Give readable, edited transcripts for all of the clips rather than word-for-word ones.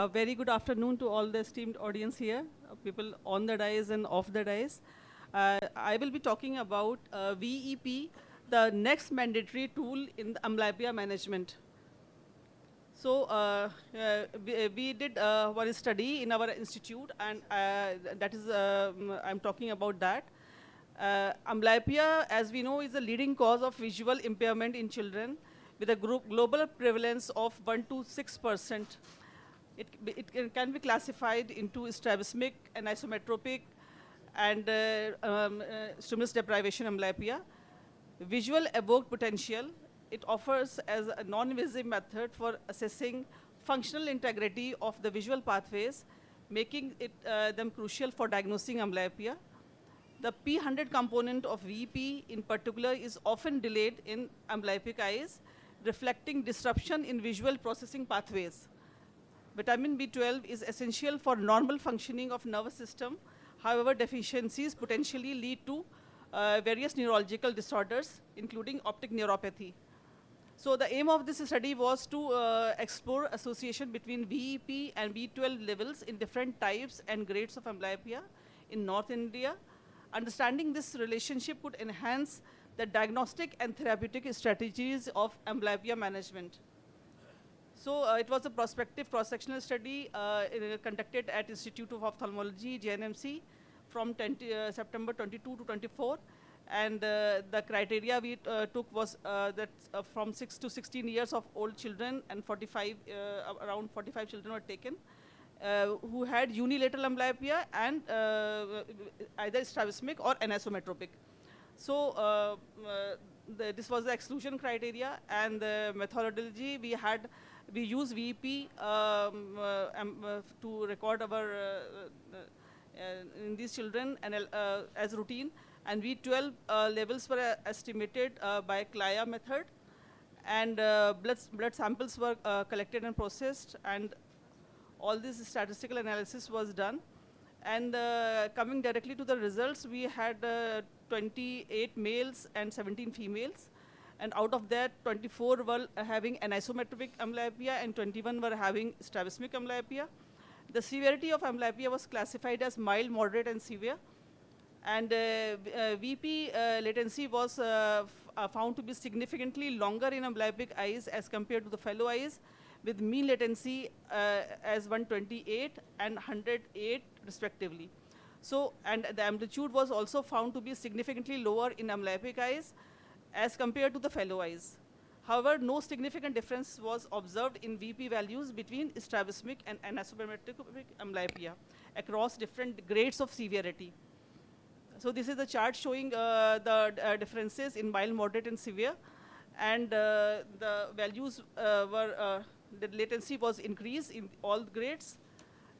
A very good afternoon to all the esteemed audience here, people on the dais and off the dais. I will be talking about VEP, the next mandatory tool in the amblyopia management. So we did one study in our institute, and that is, I'm talking about that. Amblyopia, as we know, is the leading cause of visual impairment in children with a global prevalence of 1 to 6%. It can be classified into strabismic and isometropic and stimulus deprivation amblyopia. Visual evoked potential, it offers as a non-invasive method for assessing functional integrity of the visual pathways, making them crucial for diagnosing amblyopia. The P100 component of VP in particular is often delayed in amblyopic eyes, reflecting disruption in visual processing pathways. Vitamin B12 is essential for normal functioning of nervous system. However, deficiencies potentially lead to various neurological disorders, including optic neuropathy. So the aim of this study was to explore association between VEP and B12 levels in different types and grades of amblyopia in North India. Understanding this relationship could enhance the diagnostic and therapeutic strategies of amblyopia management. So it was a prospective cross-sectional study conducted at Institute of Ophthalmology, JNMC, from September 22 to 24. And the criteria we took was that from 6 to 16 years of old children and around 45 children were taken who had unilateral amblyopia and either strabismic or anisometropic. So this was the exclusion criteria, and the methodology we use VP to record our in these children and as routine, and V12 levels were estimated by CLIA method, and blood samples were collected and processed, and all this statistical analysis was done. And coming directly to the results, we had 28 males and 17 females. And out of that, 24 were having anisometropic amblyopia and 21 were having strabismic amblyopia. The severity of amblyopia was classified as mild, moderate, and severe. And VP latency was found to be significantly longer in amblyopic eyes as compared to the fellow eyes, with mean latency as 128 and 108 respectively. So, and the amplitude was also found to be significantly lower in amblyopic eyes as compared to the fellow eyes. However, no significant difference was observed in VP values between strabismic and anisometropic amblyopia across different grades of severity. So this is a chart showing the differences in mild, moderate, and severe, and the values the latency was increased in all grades,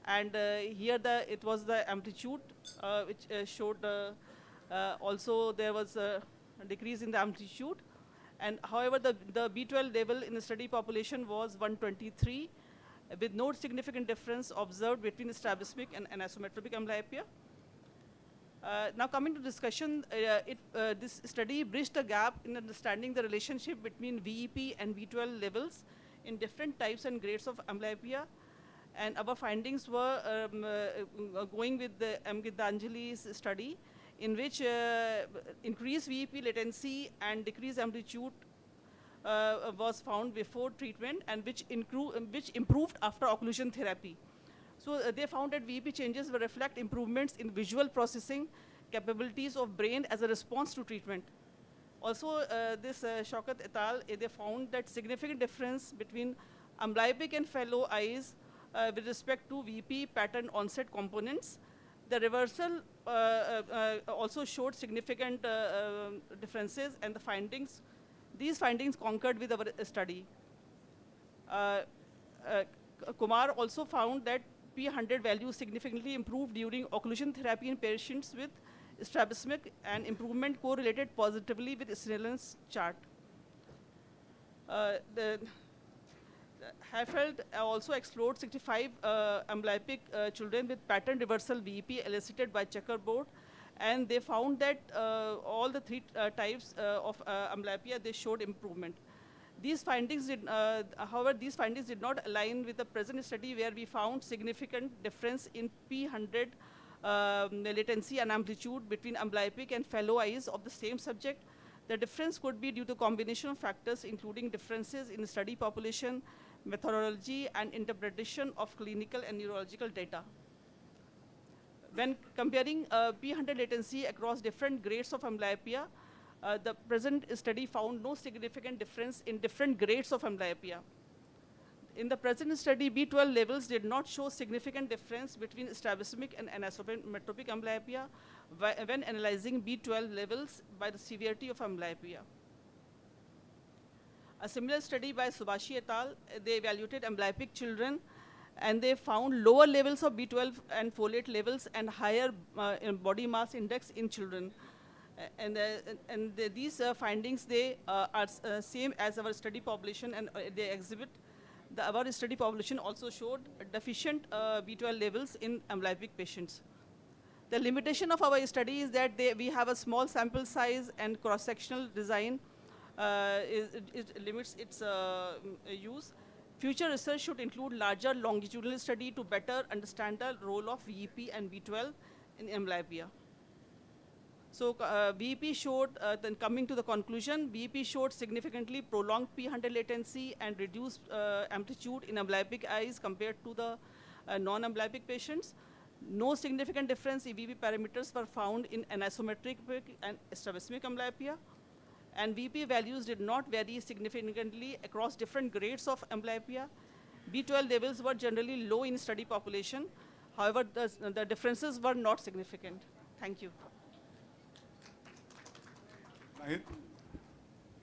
and here it was the amplitude which showed also there was a decrease in the amplitude. And however, the B12 level in the study population was 123, with no significant difference observed between strabismic and anisometropic amblyopia. Now coming to discussion, this study bridged the gap in understanding the relationship between VEP and B12 levels in different types and grades of amblyopia. And our findings were going with the M. Gitanjali's study, in which increased VEP latency and decreased amplitude was found before treatment, and which improved after occlusion therapy. So they found that VEP changes will reflect improvements in visual processing capabilities of brain as a response to treatment. Also, this Shaukat et al., they found that significant difference between amblyopic and fellow eyes with respect to VP pattern onset components. The reversal also showed significant differences, and these findings concurred with our study. Kumar also found that P100 values significantly improved during occlusion therapy in patients with strabismic, and improvement correlated positively with Snellen's chart. Herfeld also explored 65 amblyopic children with pattern reversal VEP elicited by checkerboard, and they found that all the three types of amblyopia, they showed improvement. These findings did, however, these findings did not align with the present study where we found significant difference in P100 latency and amplitude between amblyopic and fellow eyes of the same subject. The difference could be due to combination of factors including differences in study population, methodology, and interpretation of clinical and neurological data. When comparing P100 latency across different grades of amblyopia, the present study found no significant difference in different grades of amblyopia. In the present study, B12 levels did not show significant difference between strabismic and anisometropic amblyopia when analyzing B12 levels by the severity of amblyopia. A similar study by Subashi et al., they evaluated amblyopic children and they found lower levels of B12 and folate levels and higher body mass index in children. These findings, they are same as our study population, and they exhibit our study population also showed deficient B12 levels in amblyopic patients. The limitation of our study is that we have a small sample size and cross-sectional design. It limits its use. Future research should include larger longitudinal study to better understand the role of VEP and B12 in amblyopia. So VEP showed, then coming to the conclusion, VEP showed significantly prolonged P100 latency and reduced amplitude in amblyopic eyes compared to the non-amblyopic patients. No significant difference in VEP parameters were found in anisometric and strabismic amblyopia. And VP values did not vary significantly across different grades of amblyopia. B12 levels were generally low in study population. However, the differences were not significant. Thank you. Naheed,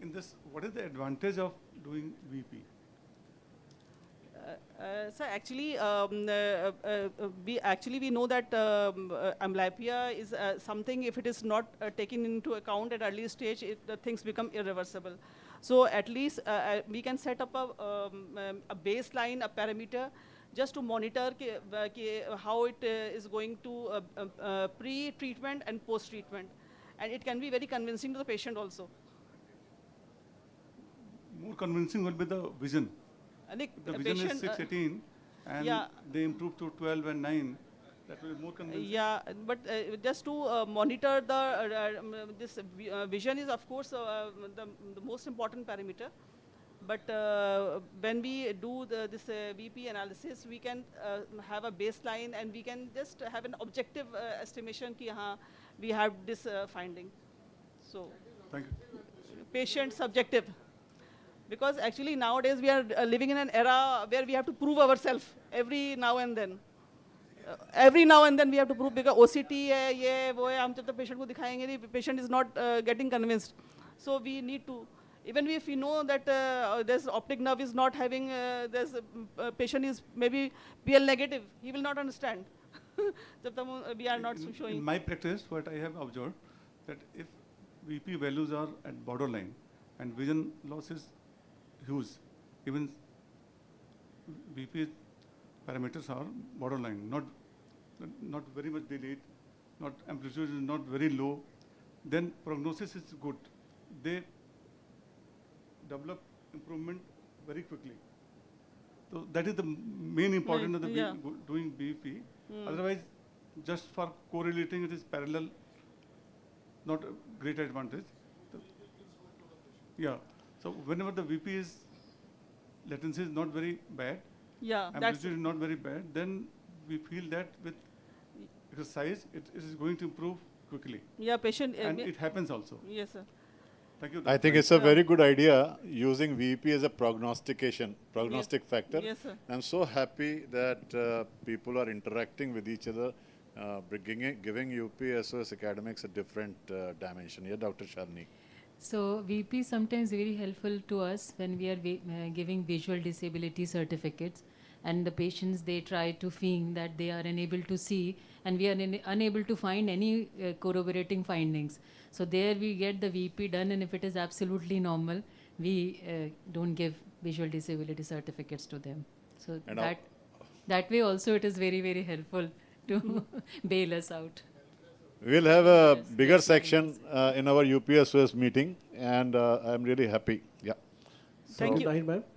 in this, what is the advantage of doing VP? So actually, we know that amblyopia is something, if it is not taken into account at early stage, the things become irreversible. So at least we can set up a baseline, a parameter, just to monitor how it is going to pre-treatment and post-treatment. And it can be very convincing to the patient also. More convincing will be the vision. The vision is 618, and yeah, they improve to 12 and 9. That will be more convincing. Yeah, but just to monitor the this vision is, of course, the most important parameter. But when we do this VP analysis, we can have a baseline, and we can just have an objective estimation ki we have this finding. So, thank you. Patient subjective. Because actually nowadays we are living in an era where we have to prove ourselves every now and then. Every now and then we have to prove, because OCT hai, ye, wo hai, hum jab tak patient ko dikhayenge nahi, patient is not getting convinced. So we need to, even if we know that this optic nerve is not having, this patient is maybe PL negative, he will not understand. We are not showing. In my practice, what I have observed, that if VP values are at borderline and vision loss is huge, even VP parameters are borderline, not very much delayed, not amplitude is not very low, then prognosis is good. They develop improvement very quickly. So that is the main importance of the doing VP. Otherwise, just for correlating, it is parallel, not a great advantage. Yeah. So whenever the VP is, latency is not very bad, amplitude is not very bad, then we feel that with exercise, it is going to improve quickly. Yeah, patient. And it happens also. Yes, sir. Thank you. I think it's a very good idea using VP as a prognostic factor. Yes, sir. I'm so happy that people are interacting with each other, giving UPSOS academics a different dimension. Yeah, Dr. Shalini. So VP is sometimes very helpful to us when we are giving visual disability certificates, and the patients, they try to feign that they are unable to see, and we are unable to find any corroborating findings. So there we get the VP done, and if it is absolutely normal, we don't give visual disability certificates to them. So that way also it is very, very helpful to bail us out. We'll have a bigger section in our UPSOS meeting, and I'm really happy. Yeah. Thank you. Naheed ma'am.